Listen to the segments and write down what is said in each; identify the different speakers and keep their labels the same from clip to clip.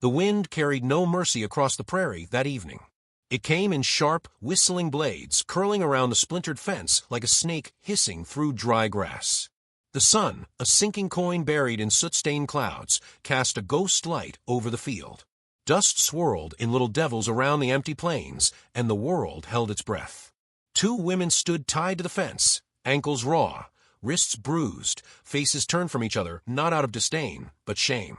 Speaker 1: The wind carried no mercy across the prairie that evening. It came in sharp, whistling blades, curling around the splintered fence like a snake hissing through dry grass. The sun, a sinking coin buried in soot-stained clouds, cast a ghost light over the field. Dust swirled in little devils around the empty plains, and the world held its breath. Two women stood tied to the fence, ankles raw, wrists bruised, faces turned from each other not out of disdain, but shame.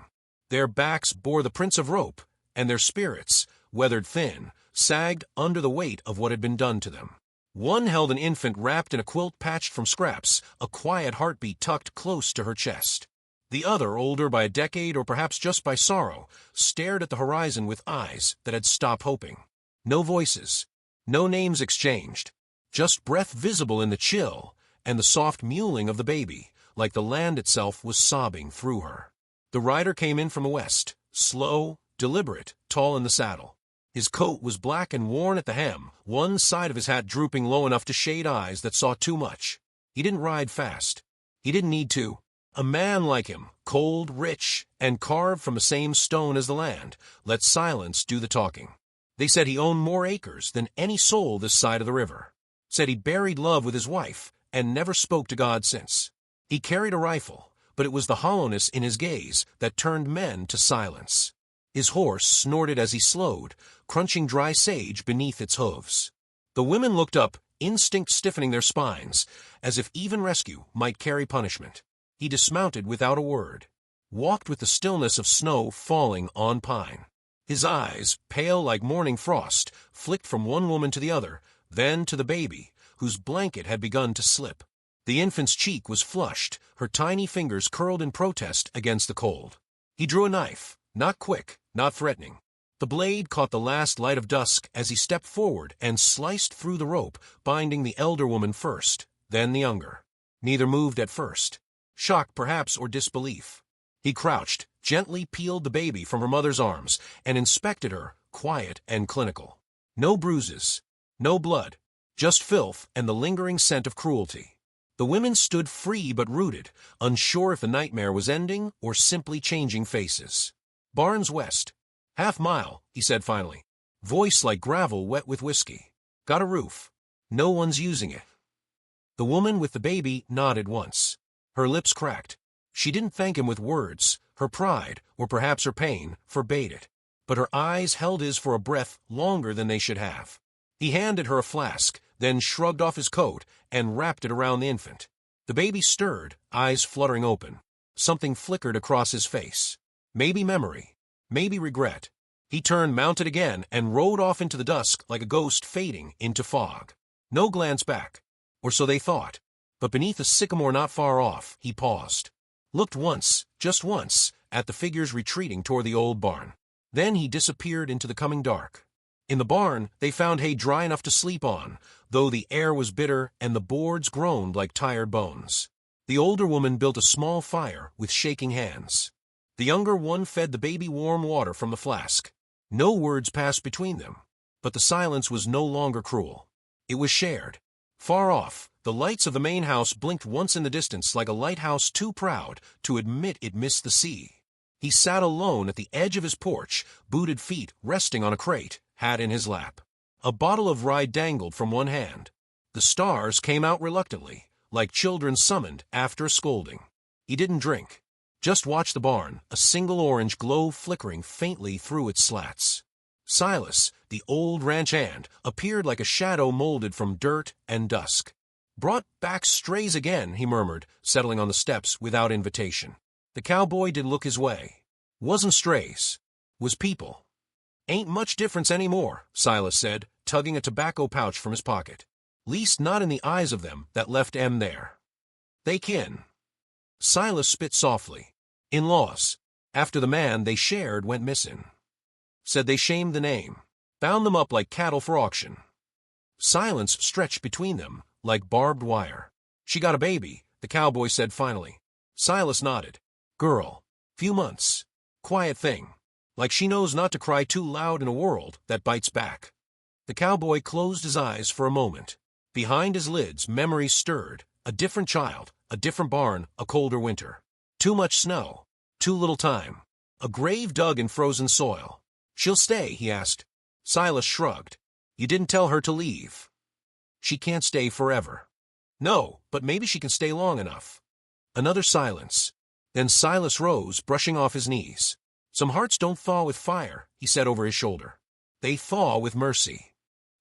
Speaker 1: Their backs bore the prints of rope, and their spirits, weathered thin, sagged under the weight of what had been done to them. One held an infant wrapped in a quilt patched from scraps, a quiet heartbeat tucked close to her chest. The other, older by a decade or perhaps just by sorrow, stared at the horizon with eyes that had stopped hoping. No voices, no names exchanged, just breath visible in the chill and the soft mewling of the baby, like the land itself was sobbing through her. The rider came in from the west, slow, deliberate, tall in the saddle. His coat was black and worn at the hem, one side of his hat drooping low enough to shade eyes that saw too much. He didn't ride fast. He didn't need to. A man like him, cold, rich, and carved from the same stone as the land, let silence do the talking. They said he owned more acres than any soul this side of the river. Said he buried love with his wife and never spoke to God since. He carried a rifle, but it was the hollowness in his gaze that turned men to silence. His horse snorted as he slowed, crunching dry sage beneath its hooves. The women looked up, instinct stiffening their spines, as if even rescue might carry punishment. He dismounted without a word, walked with the stillness of snow falling on pine. His eyes, pale like morning frost, flicked from one woman to the other, then to the baby, whose blanket had begun to slip. The infant's cheek was flushed, her tiny fingers curled in protest against the cold. He drew a knife, not quick, not threatening. The blade caught the last light of dusk as he stepped forward and sliced through the rope, binding the elder woman first, then the younger. Neither moved at first. Shock perhaps or disbelief. He crouched, gently peeled the baby from her mother's arms, and inspected her, quiet and clinical. No bruises, no blood, just filth and the lingering scent of cruelty. The women stood free but rooted, unsure if the nightmare was ending or simply changing faces. Barnes west. Half-mile, he said finally. Voice like gravel wet with whiskey. Got a roof. No one's using it. The woman with the baby nodded once. Her lips cracked. She didn't thank him with words. Her pride, or perhaps her pain, forbade it. But her eyes held his for a breath longer than they should have. He handed her a flask, then shrugged off his coat and wrapped it around the infant. The baby stirred, eyes fluttering open. Something flickered across his face. Maybe memory. Maybe regret. He turned, mounted again, and rode off into the dusk like a ghost fading into fog. No glance back. Or so they thought. But beneath a sycamore not far off, he paused. Looked once, just once, at the figures retreating toward the old barn. Then he disappeared into the coming dark. In the barn, they found hay dry enough to sleep on, though the air was bitter and the boards groaned like tired bones. The older woman built a small fire with shaking hands. The younger one fed the baby warm water from the flask. No words passed between them, but the silence was no longer cruel. It was shared. Far off, the lights of the main house blinked once in the distance like a lighthouse too proud to admit it missed the sea. He sat alone at the edge of his porch, booted feet resting on a crate, hat in his lap. A bottle of rye dangled from one hand. The stars came out reluctantly, like children summoned after a scolding. He didn't drink. Just watched the barn, a single orange glow flickering faintly through its slats. Silas, the old ranch hand, appeared like a shadow molded from dirt and dusk. Brought back strays again, he murmured, settling on the steps without invitation. The cowboy did look his way. Wasn't strays. Was people. Ain't much difference anymore, Silas said, tugging a tobacco pouch from his pocket. Least not in the eyes of them that left Em there. They kin. Silas spit softly. In-laws. After the man they shared went missing. Said they shamed the name. Bound them up like cattle for auction. Silence stretched between them, like barbed wire. She got a baby, the cowboy said finally. Silas nodded. Girl. Few months. Quiet thing. Like she knows not to cry too loud in a world that bites back. The cowboy closed his eyes for a moment. Behind his lids, memories stirred. A different child, a different barn, a colder winter. Too much snow. Too little time. A grave dug in frozen soil. She'll stay, he asked. Silas shrugged. You didn't tell her to leave. She can't stay forever. No, but maybe she can stay long enough. Another silence. Then Silas rose, brushing off his knees. Some hearts don't thaw with fire, he said over his shoulder. They thaw with mercy.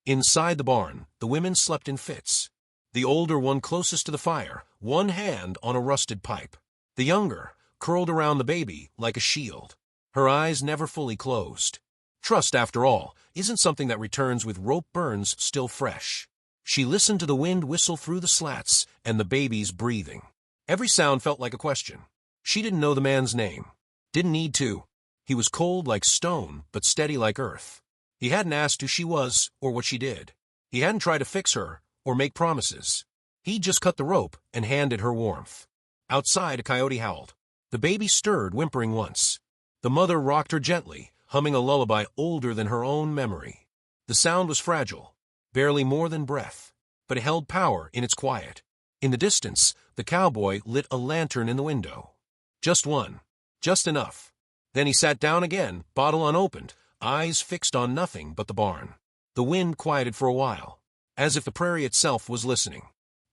Speaker 1: Inside the barn, the women slept in fits. The older one closest to the fire, one hand on a rusted pipe. The younger, curled around the baby like a shield. Her eyes never fully closed. Trust, after all, isn't something that returns with rope burns still fresh. She listened to the wind whistle through the slats and the baby's breathing. Every sound felt like a question. She didn't know the man's name. Didn't need to. He was cold like stone, but steady like earth. He hadn't asked who she was or what she did. He hadn't tried to fix her or make promises. He just cut the rope and handed her warmth. Outside, a coyote howled. The baby stirred, whimpering once. The mother rocked her gently, humming a lullaby older than her own memory. The sound was fragile, barely more than breath, but it held power in its quiet. In the distance, the cowboy lit a lantern in the window. Just one. Just enough. Then he sat down again, bottle unopened, eyes fixed on nothing but the barn. The wind quieted for a while, as if the prairie itself was listening.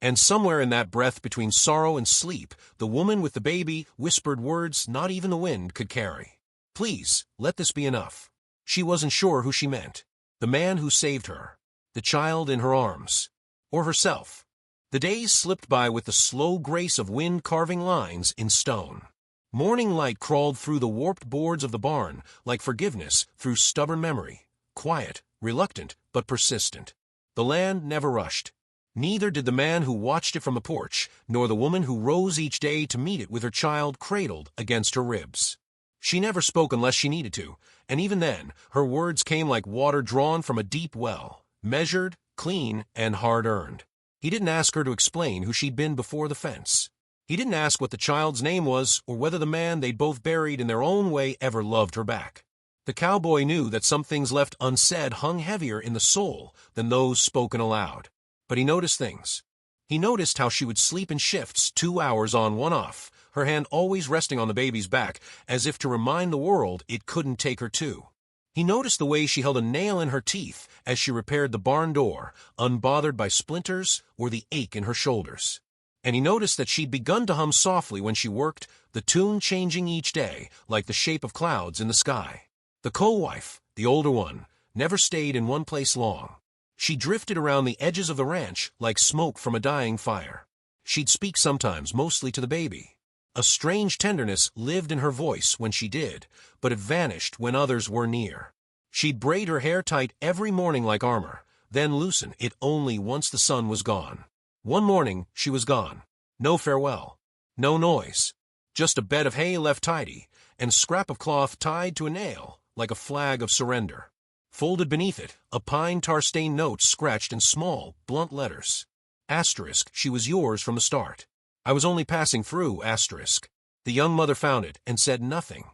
Speaker 1: And somewhere in that breath between sorrow and sleep, the woman with the baby whispered words not even the wind could carry. Please, let this be enough. She wasn't sure who she meant. The man who saved her. The child in her arms. Or herself. The days slipped by with the slow grace of wind carving lines in stone. Morning light crawled through the warped boards of the barn like forgiveness through stubborn memory. Quiet, reluctant, but persistent. The land never rushed. Neither did the man who watched it from the porch, nor the woman who rose each day to meet it with her child cradled against her ribs. She never spoke unless she needed to, and even then, her words came like water drawn from a deep well, measured, clean, and hard-earned. He didn't ask her to explain who she'd been before the fence. He didn't ask what the child's name was or whether the man they'd both buried in their own way ever loved her back. The cowboy knew that some things left unsaid hung heavier in the soul than those spoken aloud. But he noticed things. He noticed how she would sleep in shifts, 2 hours on, 1 off, her hand always resting on the baby's back, as if to remind the world it couldn't take her too. He noticed the way she held a nail in her teeth as she repaired the barn door, unbothered by splinters or the ache in her shoulders. And he noticed that she'd begun to hum softly when she worked, the tune changing each day, like the shape of clouds in the sky. The co-wife, the older one, never stayed in one place long. She drifted around the edges of the ranch like smoke from a dying fire. She'd speak sometimes, mostly to the baby. A strange tenderness lived in her voice when she did, but it vanished when others were near. She'd braid her hair tight every morning like armor, then loosen it only once the sun was gone. One morning, she was gone. No farewell. No noise. Just a bed of hay left tidy, and scrap of cloth tied to a nail like a flag of surrender. Folded beneath it, a pine tar-stained note scratched in small, blunt letters. Asterisk, she was yours from the start. I was only passing through, asterisk. The young mother found it and said nothing.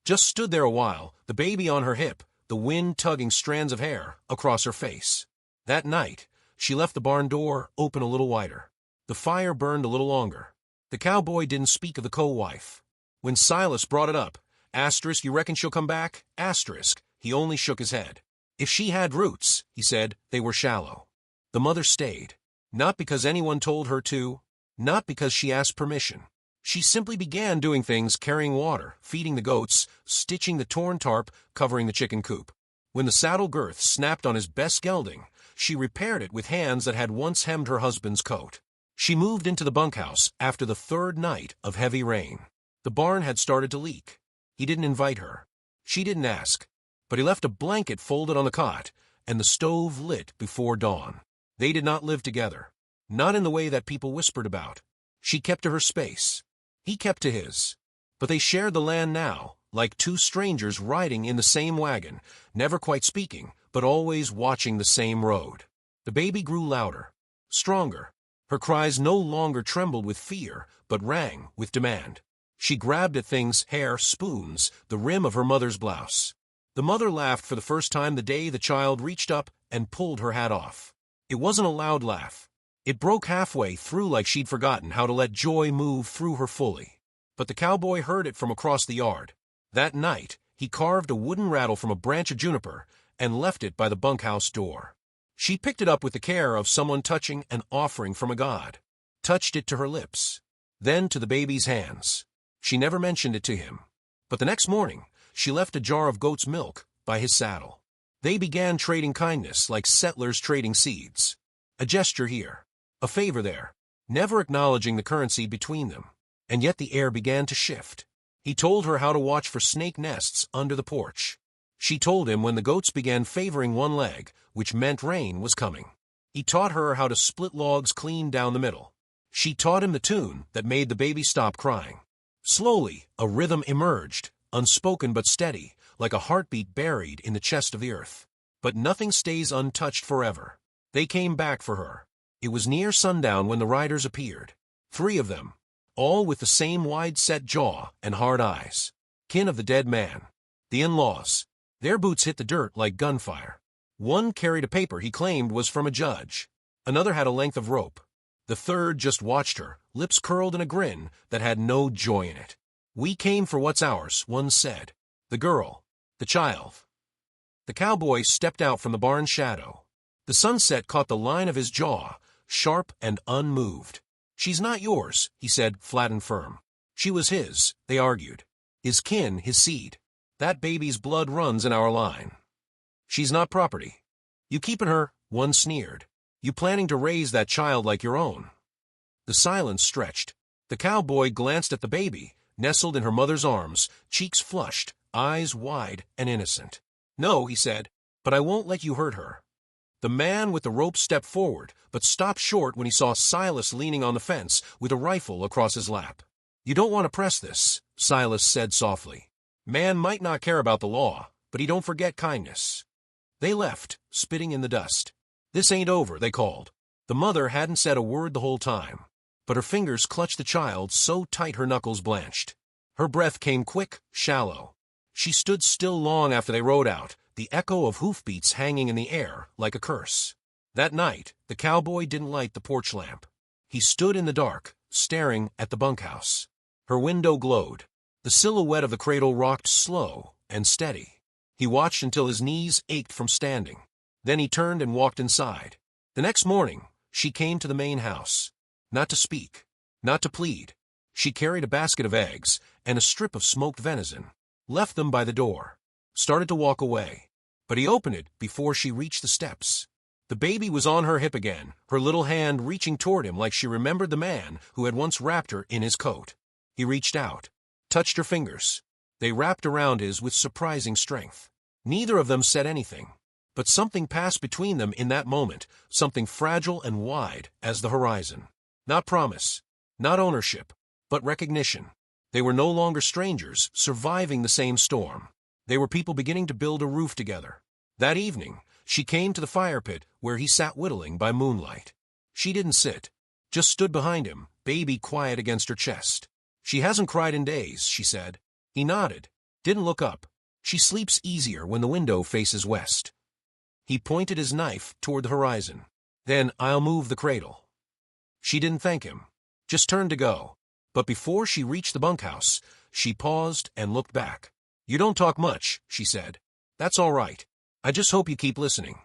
Speaker 1: Just stood there a while, the baby on her hip, the wind tugging strands of hair across her face. That night, she left the barn door open a little wider. The fire burned a little longer. The cowboy didn't speak of the co-wife. When Silas brought it up, asterisk, you reckon she'll come back? Asterisk, he only shook his head. If she had roots, he said, they were shallow. The mother stayed. Not because anyone told her to, not because she asked permission. She simply began doing things, carrying water, feeding the goats, stitching the torn tarp, covering the chicken coop. When the saddle girth snapped on his best gelding, she repaired it with hands that had once hemmed her husband's coat. She moved into the bunkhouse after the 3rd night of heavy rain. The barn had started to leak. He didn't invite her. She didn't ask. But he left a blanket folded on the cot, and the stove lit before dawn. They did not live together. Not in the way that people whispered about. She kept to her space. He kept to his. But they shared the land now, like two strangers riding in the same wagon, never quite speaking, but always watching the same road. The baby grew louder, stronger. Her cries no longer trembled with fear, but rang with demand. She grabbed at things, hair, spoons, the rim of her mother's blouse. The mother laughed for the first time the day the child reached up and pulled her hat off. It wasn't a loud laugh. It broke halfway through like she'd forgotten how to let joy move through her fully. But the cowboy heard it from across the yard. That night, he carved a wooden rattle from a branch of juniper and left it by the bunkhouse door. She picked it up with the care of someone touching an offering from a god, touched it to her lips, then to the baby's hands. She never mentioned it to him. But the next morning, she left a jar of goat's milk by his saddle. They began trading kindness like settlers trading seeds. A gesture here, a favor there, never acknowledging the currency between them. And yet the air began to shift. He told her how to watch for snake nests under the porch. She told him when the goats began favoring one leg, which meant rain was coming. He taught her how to split logs clean down the middle. She taught him the tune that made the baby stop crying. Slowly, a rhythm emerged, unspoken but steady, like a heartbeat buried in the chest of the earth. But nothing stays untouched forever. They came back for her. It was near sundown when the riders appeared. 3 of them, all with the same wide-set jaw and hard eyes. Kin of the dead man. The in-laws. Their boots hit the dirt like gunfire. One carried a paper he claimed was from a judge. Another had a length of rope. The third just watched her, lips curled in a grin that had no joy in it. "We came for what's ours," one said. "The girl. The child." The cowboy stepped out from the barn's shadow. The sunset caught the line of his jaw, sharp and unmoved. "She's not yours," he said, flat and firm. "She was his," they argued. "His kin, his seed. That baby's blood runs in our line. She's not property. You keepin' her," one sneered. "You planning to raise that child like your own?" The silence stretched. The cowboy glanced at the baby, nestled in her mother's arms, cheeks flushed, eyes wide and innocent. "No," he said, "but I won't let you hurt her." The man with the rope stepped forward, but stopped short when he saw Silas leaning on the fence with a rifle across his lap. "You don't want to press this," Silas said softly. "Man might not care about the law, but he don't forget kindness." They left, spitting in the dust. "This ain't over," they called. The mother hadn't said a word the whole time, but her fingers clutched the child so tight her knuckles blanched. Her breath came quick, shallow. She stood still long after they rode out, the echo of hoofbeats hanging in the air like a curse. That night, the cowboy didn't light the porch lamp. He stood in the dark, staring at the bunkhouse. Her window glowed. The silhouette of the cradle rocked slow and steady. He watched until his knees ached from standing. Then he turned and walked inside. The next morning, she came to the main house. Not to speak, not to plead. She carried a basket of eggs and a strip of smoked venison, left them by the door, started to walk away. But he opened it before she reached the steps. The baby was on her hip again, her little hand reaching toward him like she remembered the man who had once wrapped her in his coat. He reached out, touched her fingers. They wrapped around his with surprising strength. Neither of them said anything, but something passed between them in that moment, something fragile and wide as the horizon. Not promise, not ownership, but recognition. They were no longer strangers, surviving the same storm. They were people beginning to build a roof together. That evening, she came to the fire pit where he sat whittling by moonlight. She didn't sit, just stood behind him, baby quiet against her chest. "She hasn't cried in days," she said. He nodded, didn't look up. "She sleeps easier when the window faces west." He pointed his knife toward the horizon. "Then I'll move the cradle." She didn't thank him, just turned to go. But before she reached the bunkhouse, she paused and looked back. "You don't talk much," she said. "That's all right. I just hope you keep listening."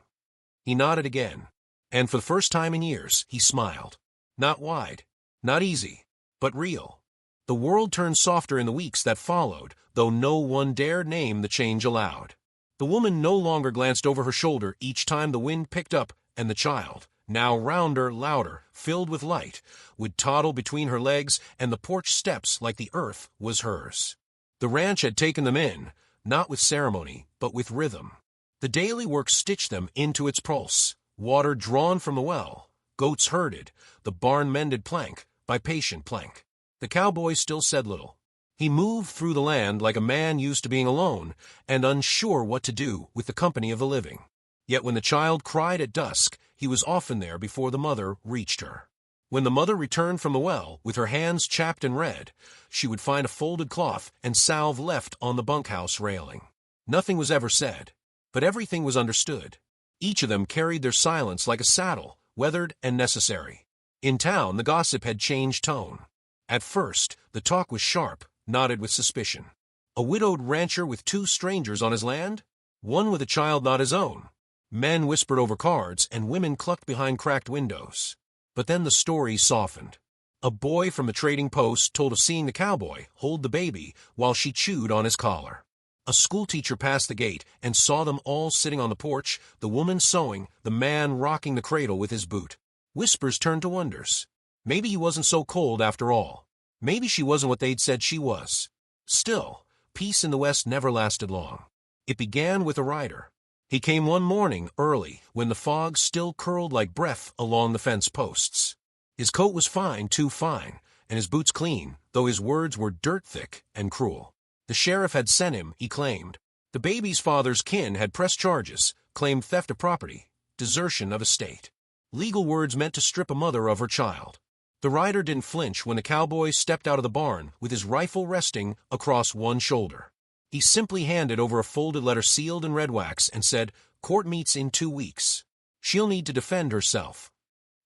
Speaker 1: He nodded again, and for the first time in years, he smiled. Not wide, not easy, but real. The world turned softer in the weeks that followed, though no one dared name the change aloud. The woman no longer glanced over her shoulder each time the wind picked up, and the child, now rounder, louder, filled with light, would toddle between her legs and the porch steps like the earth was hers. The ranch had taken them in, not with ceremony, but with rhythm. The daily work stitched them into its pulse, water drawn from the well, goats herded, the barn mended plank by patient plank. The cowboy still said little. He moved through the land like a man used to being alone and unsure what to do with the company of the living. Yet when the child cried at dusk, he was often there before the mother reached her. When the mother returned from the well, with her hands chapped and red, she would find a folded cloth and salve left on the bunkhouse railing. Nothing was ever said, but everything was understood. Each of them carried their silence like a saddle, weathered and necessary. In town, the gossip had changed tone. At first, the talk was sharp, knotted with suspicion. A widowed rancher with two strangers on his land? One with a child not his own. Men whispered over cards, and women clucked behind cracked windows. But then the story softened. A boy from the trading post told of seeing the cowboy hold the baby while she chewed on his collar. A schoolteacher passed the gate and saw them all sitting on the porch, the woman sewing, the man rocking the cradle with his boot. Whispers turned to wonders. Maybe he wasn't so cold after all. Maybe she wasn't what they'd said she was. Still, peace in the West never lasted long. It began with a rider. He came one morning early when the fog still curled like breath along the fence posts. His coat was fine, too fine, and his boots clean, though his words were dirt-thick and cruel. The sheriff had sent him, he claimed. The baby's father's kin had pressed charges, claimed theft of property, desertion of estate. Legal words meant to strip a mother of her child. The rider didn't flinch when the cowboy stepped out of the barn with his rifle resting across one shoulder. He simply handed over a folded letter sealed in red wax and said, "Court meets in 2 weeks. She'll need to defend herself."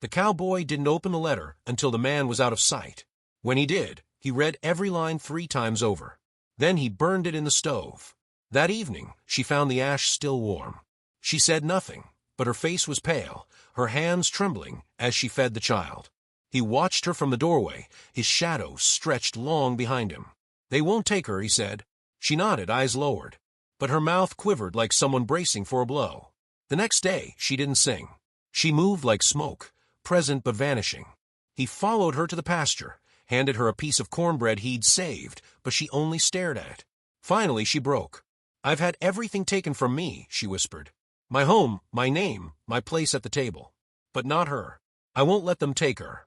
Speaker 1: The cowboy didn't open the letter until the man was out of sight. When he did, he read every line 3 times over. Then he burned it in the stove. That evening, she found the ash still warm. She said nothing, but her face was pale, her hands trembling as she fed the child. He watched her from the doorway, his shadow stretched long behind him. "They won't take her," he said. She nodded, eyes lowered, but her mouth quivered like someone bracing for a blow. The next day, she didn't sing. She moved like smoke, present but vanishing. He followed her to the pasture, handed her a piece of cornbread he'd saved, but she only stared at it. Finally, she broke. "I've had everything taken from me," she whispered. "My home, my name, my place at the table. But not her. I won't let them take her."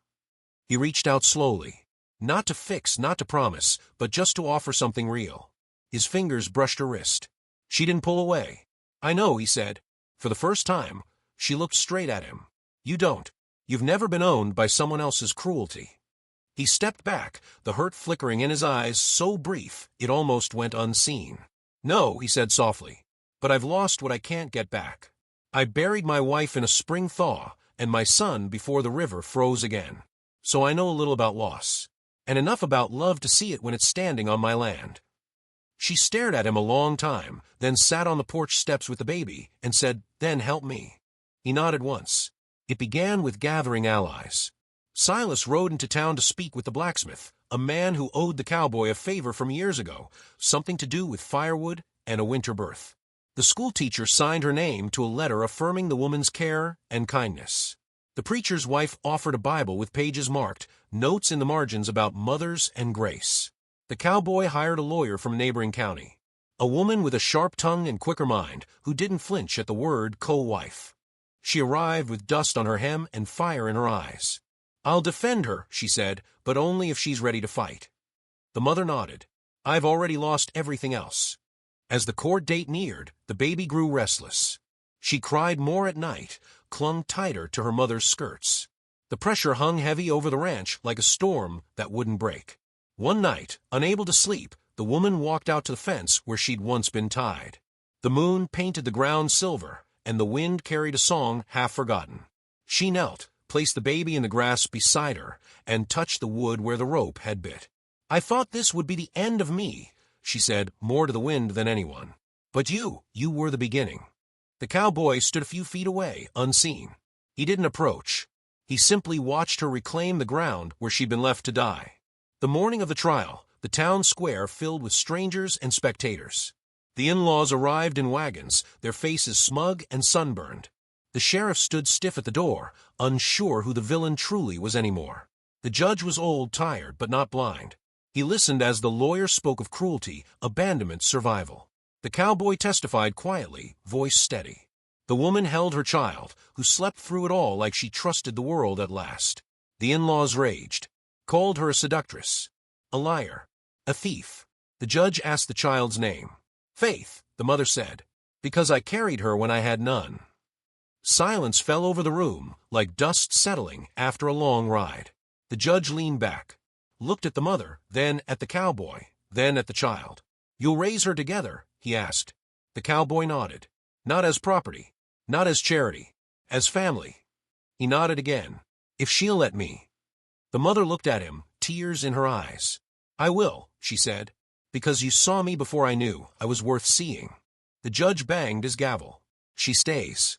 Speaker 1: He reached out slowly. Not to fix, not to promise, but just to offer something real. His fingers brushed her wrist. She didn't pull away. "I know," he said. For the first time, she looked straight at him. "You don't. You've never been owned by someone else's cruelty." He stepped back, the hurt flickering in his eyes so brief it almost went unseen. "No," he said softly, "but I've lost what I can't get back. I buried my wife in a spring thaw, and my son before the river froze again. So I know a little about loss, and enough about love to see it when it's standing on my land." She stared at him a long time, then sat on the porch steps with the baby and said, "Then help me." He nodded once. It began with gathering allies. Silas rode into town to speak with the blacksmith, a man who owed the cowboy a favor from years ago, something to do with firewood and a winter berth. The schoolteacher signed her name to a letter affirming the woman's care and kindness. The preacher's wife offered a Bible with pages marked, notes in the margins about mothers and grace. The cowboy hired a lawyer from a neighboring county, a woman with a sharp tongue and quicker mind who didn't flinch at the word co-wife. She arrived with dust on her hem and fire in her eyes. "I'll defend her," she said, "but only if she's ready to fight." The mother nodded. "I've already lost everything else." As the court date neared, the baby grew restless. She cried more at night, clung tighter to her mother's skirts. The pressure hung heavy over the ranch like a storm that wouldn't break. One night, unable to sleep, the woman walked out to the fence where she'd once been tied. The moon painted the ground silver, and the wind carried a song half forgotten. She knelt, placed the baby in the grass beside her, and touched the wood where the rope had bit. "I thought this would be the end of me," she said, more to the wind than anyone. "But you were the beginning." The cowboy stood a few feet away, unseen. He didn't approach. He simply watched her reclaim the ground where she'd been left to die. The morning of the trial, the town square filled with strangers and spectators. The in-laws arrived in wagons, their faces smug and sunburned. The sheriff stood stiff at the door, unsure who the villain truly was anymore. The judge was old, tired, but not blind. He listened as the lawyer spoke of cruelty, abandonment, survival. The cowboy testified quietly, voice steady. The woman held her child, who slept through it all like she trusted the world at last. The in-laws raged, called her a seductress, a liar, a thief. The judge asked the child's name. "Faith," the mother said, "because I carried her when I had none." Silence fell over the room, like dust settling after a long ride. The judge leaned back, looked at the mother, then at the cowboy, then at the child. "You'll raise her together?" he asked. The cowboy nodded. "Not as property, not as charity, as family." He nodded again. "If she'll let me." The mother looked at him, tears in her eyes. "I will," she said. Because you saw me before I knew I was worth seeing. The judge banged his gavel. She stays.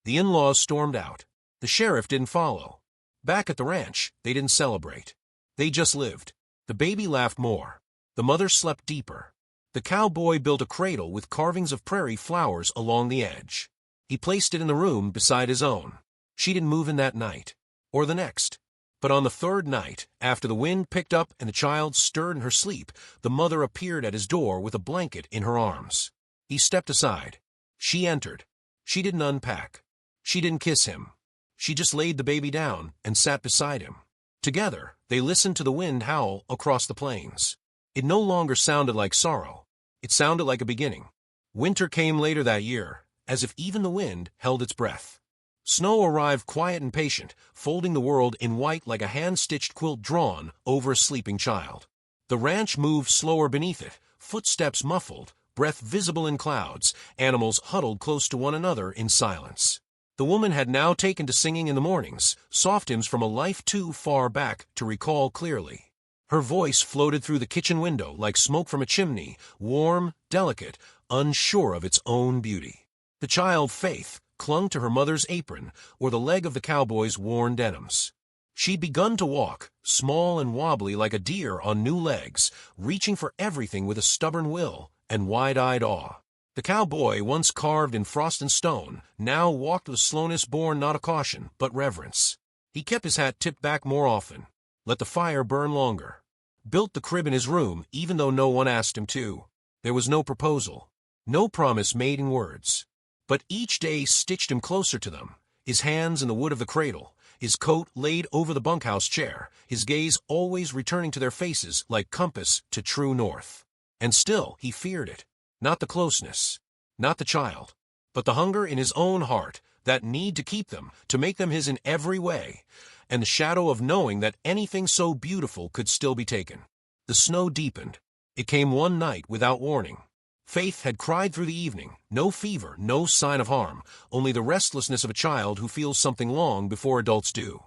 Speaker 1: The in-laws stormed out. The sheriff didn't follow. Back at the ranch, they didn't celebrate. They just lived. The baby laughed more. The mother slept deeper. The cowboy built a cradle with carvings of prairie flowers along the edge. He placed it in the room beside his own. She didn't move in that night, or the next. But on the third night, after the wind picked up and the child stirred in her sleep, the mother appeared at his door with a blanket in her arms. He stepped aside. She entered. She didn't unpack. She didn't kiss him. She just laid the baby down and sat beside him. Together, they listened to the wind howl across the plains. It no longer sounded like sorrow. It sounded like a beginning. Winter came later that year, as if even the wind held its breath. Snow arrived quiet and patient, folding the world in white like a hand-stitched quilt drawn over a sleeping child. The ranch moved slower beneath it, footsteps muffled, breath visible in clouds, animals huddled close to one another in silence. The woman had now taken to singing in the mornings, soft hymns from a life too far back to recall clearly. Her voice floated through the kitchen window like smoke from a chimney, warm, delicate, unsure of its own beauty. The child, Faith, clung to her mother's apron or the leg of the cowboy's worn denims. She'd begun to walk, small and wobbly like a deer on new legs, reaching for everything with a stubborn will and wide-eyed awe. The cowboy, once carved in frost and stone, now walked with a slowness born not of caution, but reverence. He kept his hat tipped back more often, let the fire burn longer, built the crib in his room even though no one asked him to. There was no proposal, no promise made in words. But each day stitched him closer to them, his hands in the wood of the cradle, his coat laid over the bunkhouse chair, his gaze always returning to their faces like compass to true north. And still he feared it, not the closeness, not the child, but the hunger in his own heart, that need to keep them, to make them his in every way, and the shadow of knowing that anything so beautiful could still be taken. The snow deepened. It came one night without warning. Faith had cried through the evening, no fever, no sign of harm, only the restlessness of a child who feels something long before adults do.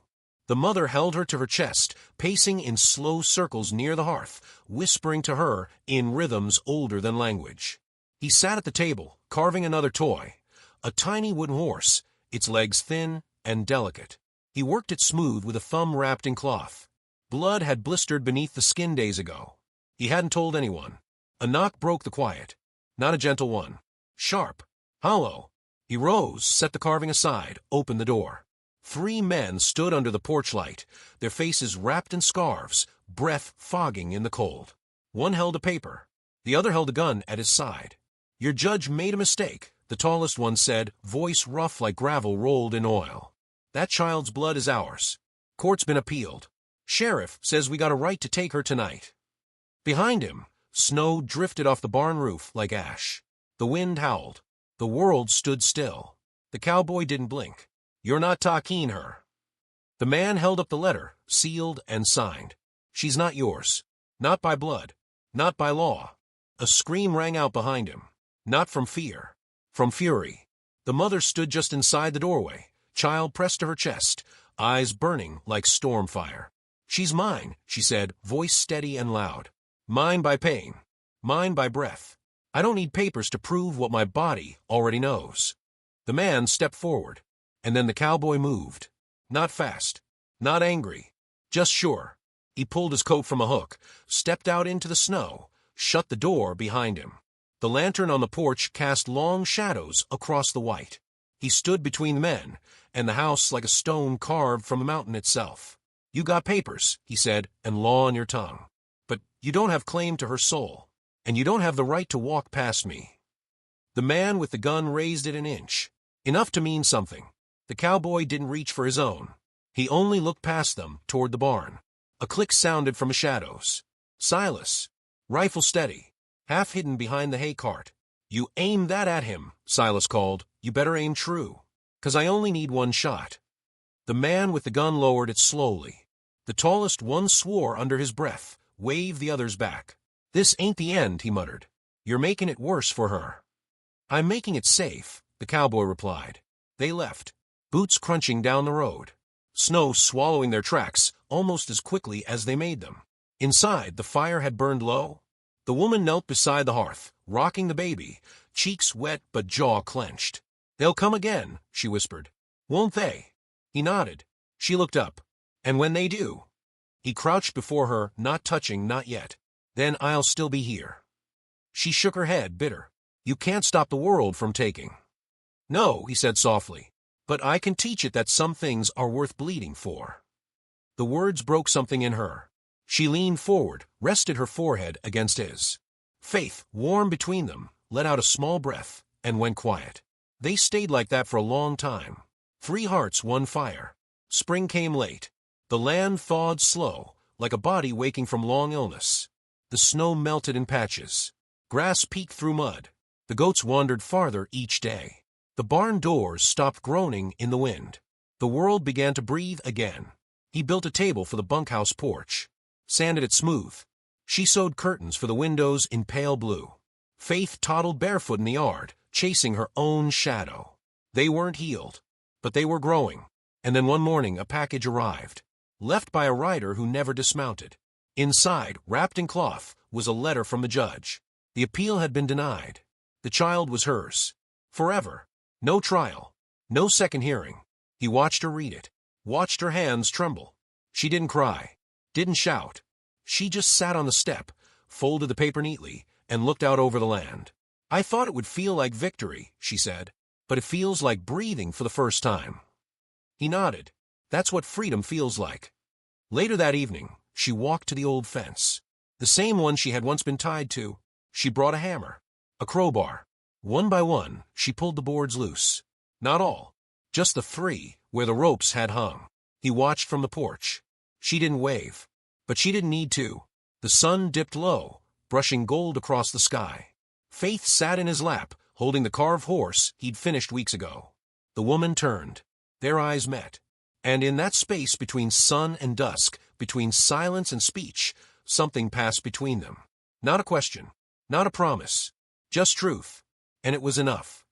Speaker 1: The mother held her to her chest, pacing in slow circles near the hearth, whispering to her in rhythms older than language. He sat at the table, carving another toy, a tiny wooden horse, its legs thin and delicate. He worked it smooth with a thumb wrapped in cloth. Blood had blistered beneath the skin days ago. He hadn't told anyone. A knock broke the quiet. Not a gentle one. Sharp. Hollow. He rose, set the carving aside, opened the door. 3 men stood under the porch light, their faces wrapped in scarves, breath fogging in the cold. One held a paper. The other held a gun at his side. "Your judge made a mistake," the tallest one said, voice rough like gravel rolled in oil. "That child's blood is ours. Court's been appealed. Sheriff says we got a right to take her tonight." Behind him, snow drifted off the barn roof like ash. The wind howled. The world stood still. The cowboy didn't blink. "You're not talking her." The man held up the letter, sealed and signed. "She's not yours. Not by blood. Not by law." A scream rang out behind him. Not from fear. From fury. The mother stood just inside the doorway, child pressed to her chest, eyes burning like storm fire. "She's mine," she said, voice steady and loud. "Mine by pain. Mine by breath. I don't need papers to prove what my body already knows." The man stepped forward, and then the cowboy moved. Not fast. Not angry. Just sure. He pulled his coat from a hook, stepped out into the snow, shut the door behind him. The lantern on the porch cast long shadows across the white. He stood between the men, and the house like a stone carved from the mountain itself. "You got papers," he said, "and law on your tongue. But you don't have claim to her soul, and you don't have the right to walk past me." The man with the gun raised it an inch, enough to mean something. The cowboy didn't reach for his own. He only looked past them, toward the barn. A click sounded from the shadows. Silas. Rifle steady. Half hidden behind the hay cart. "You aim that at him," Silas called. "You better aim true, 'cause I only need one shot." The man with the gun lowered it slowly. The tallest one swore under his breath, waved the others back. "This ain't the end," he muttered. "You're making it worse for her." "I'm making it safe," the cowboy replied. They left, boots crunching down the road, snow swallowing their tracks almost as quickly as they made them. Inside, the fire had burned low. The woman knelt beside the hearth, rocking the baby, cheeks wet but jaw clenched. "They'll come again," she whispered. "Won't they?" He nodded. She looked up. "And when they do?" He crouched before her, not touching, not yet. "Then I'll still be here." She shook her head, bitter. "You can't stop the world from taking." "No," he said softly, "but I can teach it that some things are worth bleeding for." The words broke something in her. She leaned forward, rested her forehead against his. Faith, warm between them, let out a small breath, and went quiet. They stayed like that for a long time. 3 hearts, 1 fire. Spring came late. The land thawed slow, like a body waking from long illness. The snow melted in patches. Grass peeked through mud. The goats wandered farther each day. The barn doors stopped groaning in the wind. The world began to breathe again. He built a table for the bunkhouse porch, sanded it smooth. She sewed curtains for the windows in pale blue. Faith toddled barefoot in the yard, chasing her own shadow. They weren't healed, but they were growing. And then one morning a package arrived, left by a rider who never dismounted. Inside, wrapped in cloth, was a letter from the judge. The appeal had been denied. The child was hers. Forever. No trial. No second hearing. He watched her read it. Watched her hands tremble. She didn't cry. Didn't shout. She just sat on the step, folded the paper neatly, and looked out over the land. "I thought it would feel like victory," she said, "but it feels like breathing for the first time." He nodded. "That's what freedom feels like." Later that evening, she walked to the old fence, the same one she had once been tied to. She brought a hammer, a crowbar. One by one, she pulled the boards loose. Not all, just the 3 where the ropes had hung. He watched from the porch. She didn't wave, but she didn't need to. The sun dipped low, brushing gold across the sky. Faith sat in his lap, holding the carved horse he'd finished weeks ago. The woman turned. Their eyes met. And in that space between sun and dusk, between silence and speech, something passed between them. Not a question, not a promise, just truth. And it was enough.